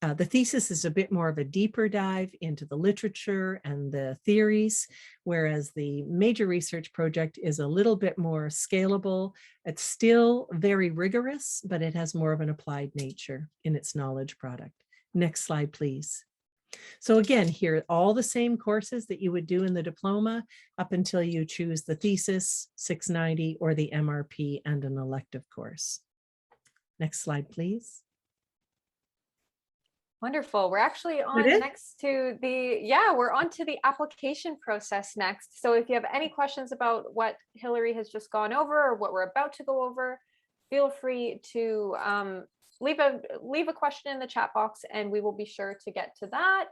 The thesis is a bit more of a deeper dive into the literature and the theories, whereas the major research project is a little bit more scalable. It's still very rigorous, but it has more of an applied nature in its knowledge product. Next slide, please. So again, here are all the same courses that you would do in the diploma up until you choose the thesis, 690, or the MRP and an elective course. Next slide, please. Wonderful. We're actually on next to we're on to the application process next. So if you have any questions about what Hilary has just gone over or what we're about to go over, feel free to leave a question in the chat box and we will be sure to get to that.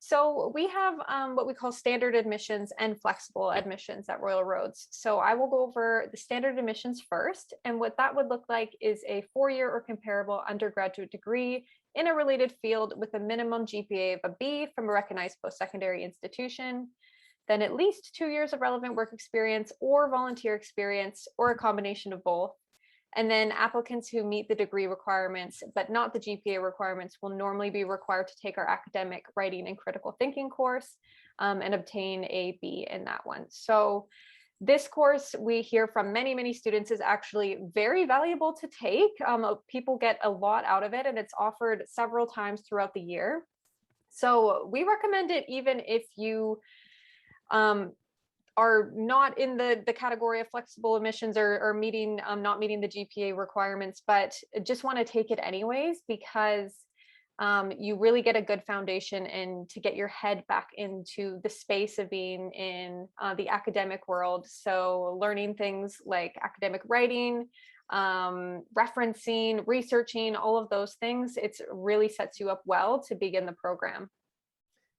So we have what we call standard admissions and flexible admissions at Royal Roads. So I will go over the standard admissions first. And what that would look like is a 4-year or comparable undergraduate degree in a related field with a minimum GPA of a B from a recognized post-secondary institution, then at least 2 years of relevant work experience or volunteer experience, or a combination of both. And then applicants who meet the degree requirements, but not the GPA requirements, will normally be required to take our academic writing and critical thinking course and obtain a B in that one. So this course, we hear from many students, is actually very valuable to take. People get a lot out of it, and it's offered several times throughout the year. So we recommend it even if you are not in the category of flexible admissions or meeting not meeting the GPA requirements, but just want to take it anyways, because you really get a good foundation and to get your head back into the space of being in the academic world. So learning things like academic writing, referencing, researching, all of those things, it's really sets you up well to begin the program.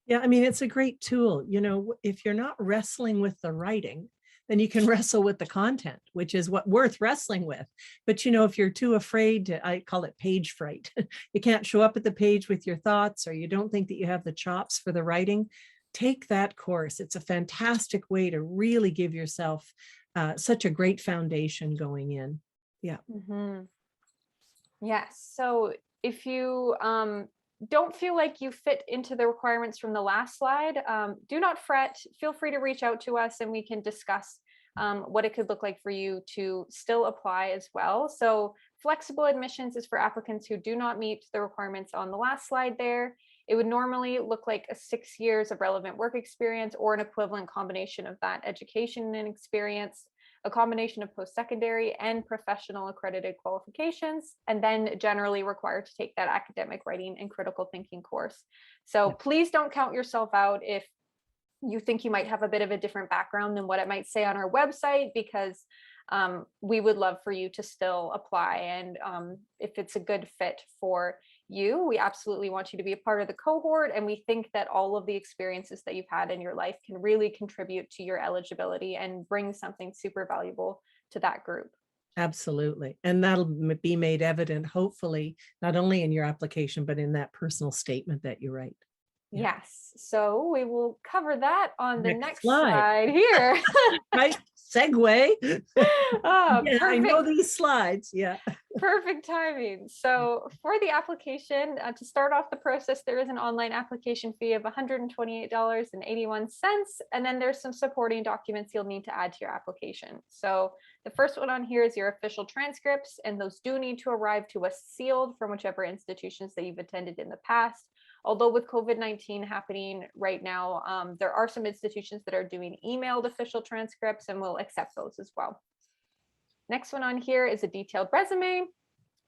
Yeah, I mean, it's a great tool. You know, if you're not wrestling with the writing, then you can wrestle with the content, which is what worth wrestling with. But, you know, if you're too afraid to, I call it page fright, you can't show up at the page with your thoughts, or you don't think that you have the chops for the writing, take that course. It's a fantastic way to really give yourself such a great foundation going in. Yeah. Mm-hmm. Yes. So if you don't feel like you fit into the requirements from the last slide, do not fret. Feel free to reach out to us and we can discuss what it could look like for you to still apply as well. So flexible admissions is for applicants who do not meet the requirements on the last slide there. It would normally look like 6 years of relevant work experience or an equivalent combination of that education and experience, a combination of post-secondary and professional accredited qualifications, and then generally required to take that academic writing and critical thinking course. So please don't count yourself out if you think you might have a bit of a different background than what it might say on our website, because we would love for you to still apply. And if it's a good fit for you, we absolutely want you to be a part of the cohort. And we think that all of the experiences that you've had in your life can really contribute to your eligibility and bring something super valuable to that group. Absolutely. And that'll be made evident, hopefully, not only in your application, but in that personal statement that you write. Yeah. Yes. So we will cover that on the next slide. slide here. Right. Segue. Oh, yeah, I know these slides. Yeah. Perfect timing. So for the application, to start off the process, there is an online application fee of $128.81. And then there's some supporting documents you'll need to add to your application. So the first one on here is your official transcripts, and those do need to arrive to us sealed from whichever institutions that you've attended in the past. Although with COVID-19 happening right now, there are some institutions that are doing emailed official transcripts, and we'll accept those as well. Next one on here is a detailed resume.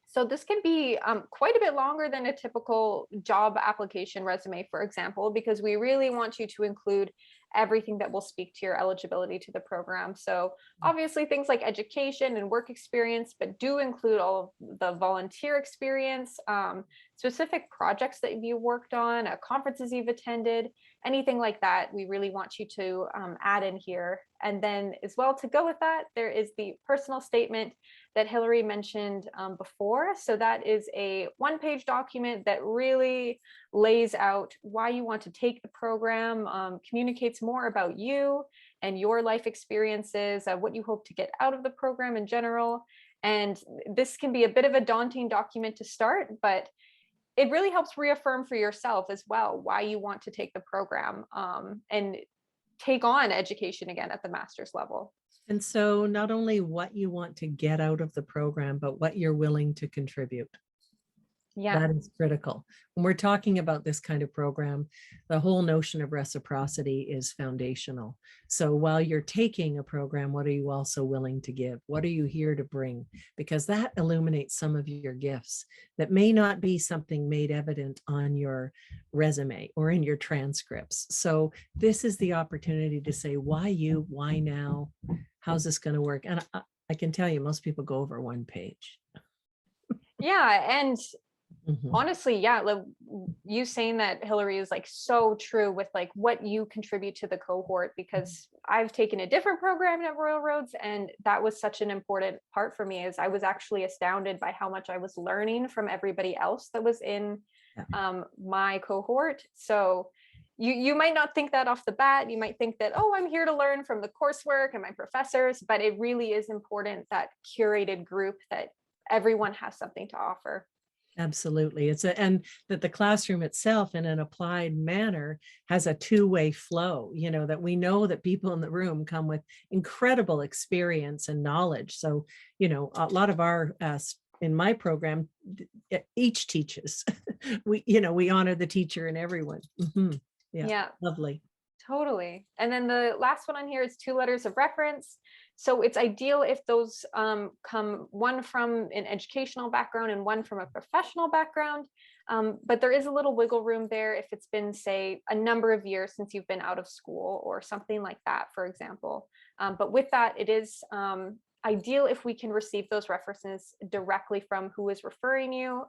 So this can be quite a bit longer than a typical job application resume, for example, because we really want you to include everything that will speak to your eligibility to the program. So obviously things like education and work experience, but do include all of the volunteer experience, specific projects that you worked on, conferences you've attended, anything like that. We really want you to add in here. And then as well, to go with that, there is the personal statement that Hilary mentioned before. So that is a one-page document that really lays out why you want to take the program, communicates more about you and your life experiences, what you hope to get out of the program in general. And this can be a bit of a daunting document to start, but it really helps reaffirm for yourself as well why you want to take the program, and take on education again at the master's level. And so not only what you want to get out of the program, but what you're willing to contribute. Yeah. That is critical. When we're talking about this kind of program, the whole notion of reciprocity is foundational. So while you're taking a program, what are you also willing to give? What are you here to bring? Because that illuminates some of your gifts that may not be something made evident on your resume or in your transcripts. So this is the opportunity to say, why you, why now? How's this going to work? And I can tell you, most people go over one page. Yeah. And Mhm. honestly, yeah, like you saying that, Hilary, is like so true with like what you contribute to the cohort, because I've taken a different program at Royal Roads, and that was such an important part for me, as I was actually astounded by how much I was learning from everybody else that was in my cohort. So you might not think that off the bat. You might think that, oh, I'm here to learn from the coursework and my professors, but it really is important, that curated group, that everyone has something to offer. Absolutely. And that the classroom itself in an applied manner has a two-way flow, that we know that people in the room come with incredible experience and knowledge. So, a lot of our, in my program, each teaches. we honor the teacher and everyone. Mm-hmm. Yeah. Lovely. Totally. And then the last one on here is 2 letters of reference. So it's ideal if those come one from an educational background and one from a professional background. But there is a little wiggle room there if it's been, say, a number of years since you've been out of school or something like that, for example. But with that, it is ideal if we can receive those references directly from who is referring you,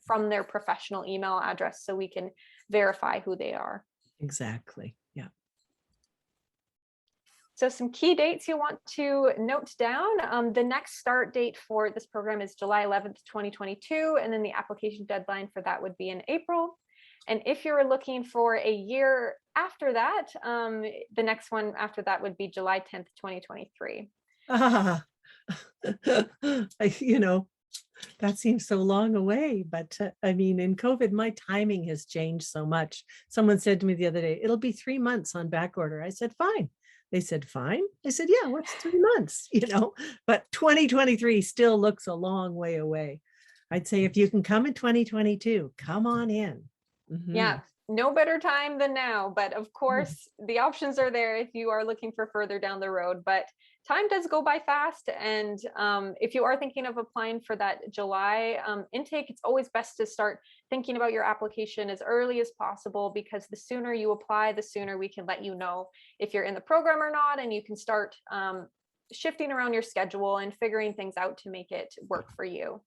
from their professional email address, so we can verify who they are. Exactly. Yeah. So some key dates you want to note down. The next start date for this program is July 11th, 2022, and then the application deadline for that would be in April. And if you're looking for a year after that, the next one after that would be July 10th, 2023. That seems so long away, but I mean, in COVID, my timing has changed so much. Someone said to me the other day, it'll be 3 months on back order. I said, fine. They said, fine. I said, yeah, what's 3 months? But 2023 still looks a long way away. I'd say if you can come in 2022, come on in. Mm-hmm. Yeah, no better time than now. But of course, the options are there if you are looking for further down the road. But time does go by fast. And if you are thinking of applying for that July intake, it's always best to start thinking about your application as early as possible, because the sooner you apply, the sooner we can let you know if you're in the program or not, and you can start shifting around your schedule and figuring things out to make it work for you.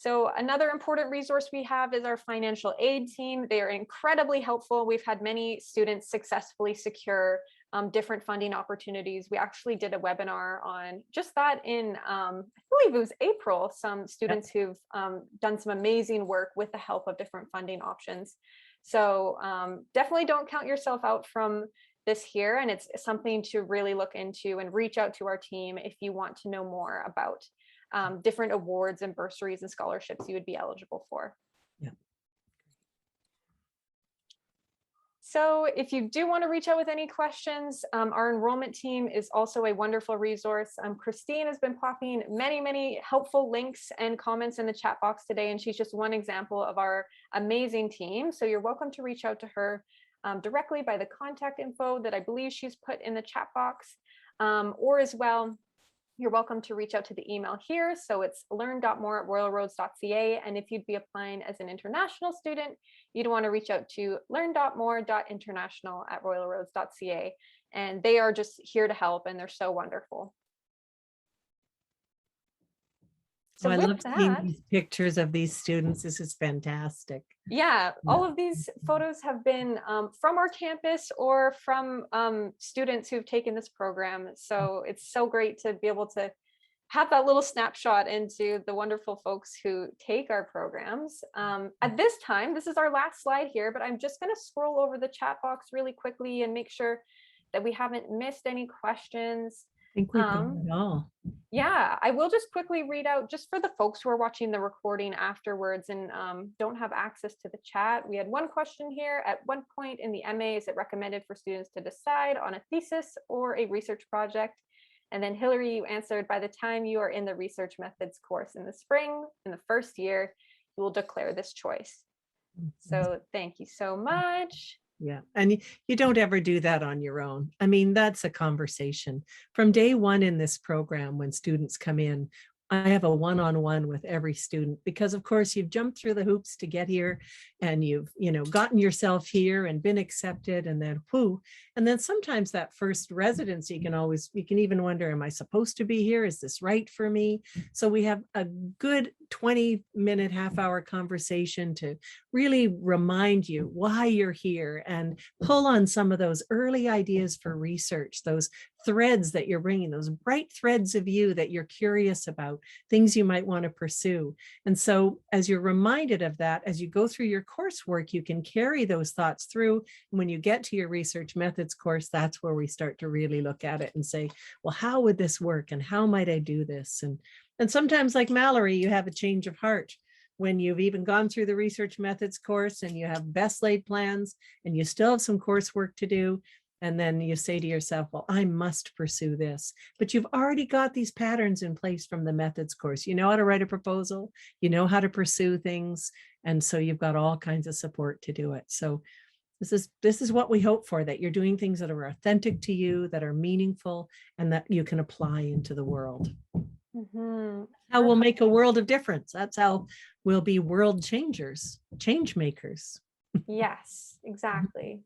So another important resource we have is our financial aid team. They are incredibly helpful. We've had many students successfully secure different funding opportunities. We actually did a webinar on just that in, I believe it was April, some students who've done some amazing work with the help of different funding options. So definitely don't count yourself out from this here. And it's something to really look into and reach out to our team if you want to know more about different awards and bursaries and scholarships you would be eligible for. Yeah. So if you do want to reach out with any questions, our enrollment team is also a wonderful resource. Christine has been popping many helpful links and comments in the chat box today, and she's just one example of our amazing team. So you're welcome to reach out to her directly by the contact info that I believe she's put in the chat box, or as well, you're welcome to reach out to the email here. So it's learn.more@royalroads.ca. And if you'd be applying as an international student, you'd want to reach out to learn.more.international@royalroads.ca. And they are just here to help, and they're so wonderful. So I love seeing that, these pictures of these students. This is fantastic. Yeah, all of these photos have been from our campus or from students who've taken this program. So it's so great to be able to have that little snapshot into the wonderful folks who take our programs. At this time, this is our last slide here, but I'm just going to scroll over the chat box really quickly and make sure that we haven't missed any questions. I think we've done it all. Yeah, I will just quickly read out just for the folks who are watching the recording afterwards and don't have access to the chat. We had one question here. At one point in the MA, is it recommended for students to decide on a thesis or a research project? And then Hilary, you answered, by the time you are in the research methods course in the spring, in the first year, you will declare this choice. So thank you so much. Yeah. And you don't ever do that on your own. I mean, that's a conversation. From day one in this program, when students come in, I have a one-on-one with every student because of course you've jumped through the hoops to get here and you've, gotten yourself here and been accepted and then whoo. And then sometimes that first residency, you can even wonder, am I supposed to be here? Is this right for me? So we have a good 20-minute, half-hour conversation to really remind you why you're here and pull on some of those early ideas for research, those threads that you're bringing, those bright threads of you that you're curious about, things you might want to pursue. And so as you're reminded of that, as you go through your coursework, you can carry those thoughts through. And when you get to your research methods course, that's where we start to really look at it and say, well, how would this work? And how might I do this? And sometimes, like Mallory, you have a change of heart when you've even gone through the research methods course and you have best laid plans and you still have some coursework to do. And then you say to yourself, well, I must pursue this. But you've already got these patterns in place from the methods course. You know how to write a proposal, you know how to pursue things. And so you've got all kinds of support to do it. So this is what we hope for, that you're doing things that are authentic to you, that are meaningful, and that you can apply into the world. How we'll make a world of difference. That's how we'll be world changers, change makers. Yes, exactly.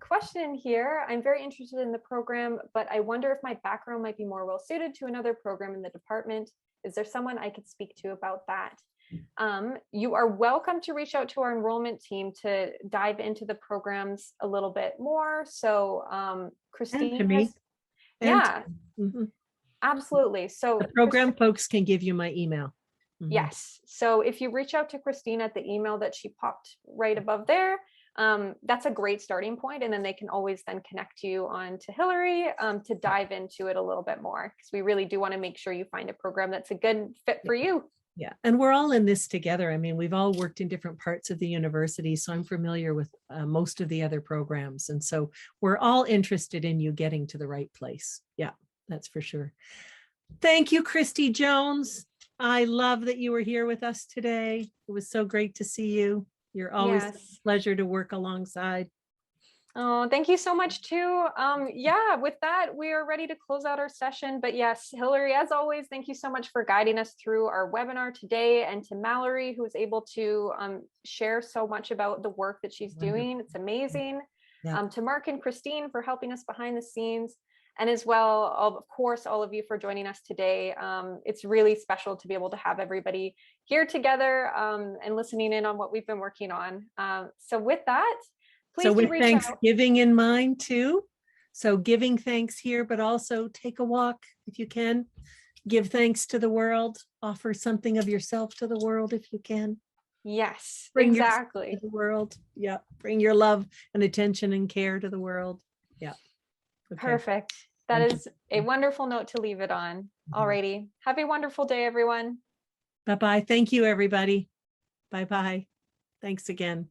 Question here. I'm very interested in the program, but I wonder if my background might be more well suited to another program in the department. Is there someone I could speak to about that? You are welcome to reach out to our enrollment team to dive into the programs a little bit more. So Christine has, yeah, absolutely. So the program folks can give you my email. Yes. So if you reach out to Christine at the email that she popped right above there, that's a great starting point. And then they can always then connect you on to Hilary to dive into it a little bit more, because we really do want to make sure you find a program that's a good fit for you. Yeah. And we're all in this together. I mean, we've all worked in different parts of the university, so I'm familiar with most of the other programs. And so we're all interested in you getting to the right place. Yeah, that's for sure. Thank you, Christy Jones. I love that you were here with us today. It was so great to see you. You're always a pleasure to work alongside. Oh, thank you so much too. Yeah, with that, we are ready to close out our session. But yes, Hilary, as always, thank you so much for guiding us through our webinar today, and to Mallory, who was able to share so much about the work that she's doing. It's amazing. Yeah. To Mark and Christine for helping us behind the scenes. And as well, of course, all of you for joining us today. It's really special to be able to have everybody here together and listening in on what we've been working on. So with that, please with Thanksgiving in mind too. So giving thanks here, but also take a walk if you can. Give thanks to the world. Offer something of yourself to the world if you can. Yes, Bring exactly. To the world. Yeah. Bring your love and attention and care to the world. Yeah. Okay. Perfect. That is a wonderful note to leave it on. Alrighty. Have a wonderful day, everyone. Bye-bye. Thank you, everybody. Bye-bye. Thanks again.